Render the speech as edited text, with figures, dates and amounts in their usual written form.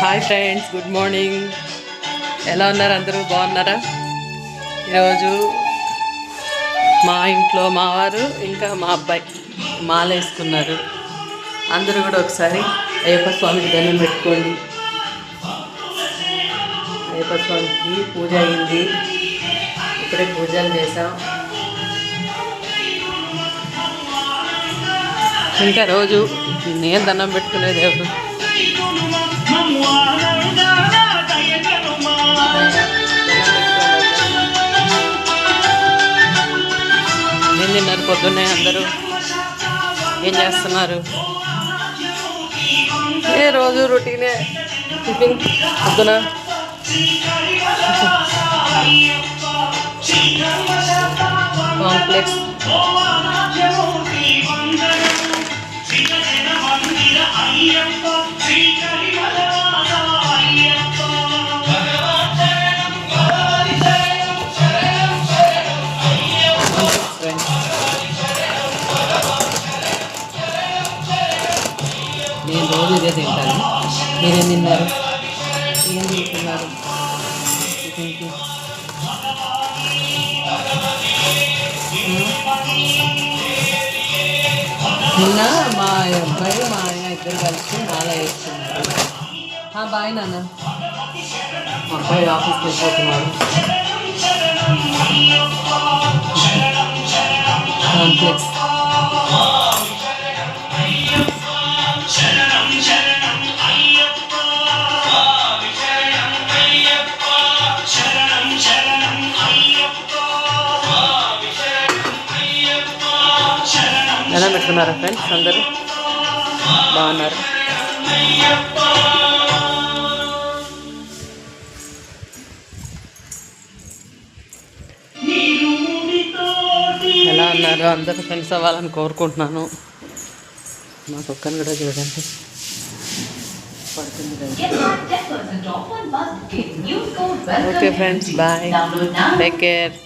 Hi friends, good morning. ఎలా ఉన్నారు? అందరూ బాగున్నారా? ఈరోజు మా ఇంట్లో మావారు ఇంకా మా అబ్బాయి మాల వేసుకున్నారు. అందరూ కూడా ఒకసారి అయ్యప్ప స్వామికి దండం పెట్టుకోండి. అయ్యప్ప స్వామికి పూజ అయింది, ఇప్పుడే పూజలు చేసాం. ఇంకా రోజు నేను దండం పెట్టుకునేది ఎవరు? ఏం తిన్నారు పొద్దున్నే? అందరూ ఏం చేస్తున్నారు? ఏ రోజు రొటీనే టిఫిన్ పొద్దున కాంప్లెక్స్. నేను రోజు ఇదే తింటాను. మీరేం తిన్నారు? ఏం తింటున్నారు? నిన్న మా అబ్బాయి మా ఆయన ఇద్దరు కలిసి మాల వేస్తున్నారు. బాయ్ నాన్న. మా అబ్బాయి ఆఫీస్కి వెళ్ళిపోతున్నాడు. కాంప్లెక్స్ ఎలా పెట్టుకున్నారా ఫ్రెండ్స్? అందరూ బాగున్నారు. ఎలా ఉన్నారు? అందరూ ఫ్రెండ్స్ అవ్వాలని కోరుకుంటున్నాను. మా కుక్కను కూడా చూడండి, పడుతుంది. Okay friends, bye, take care.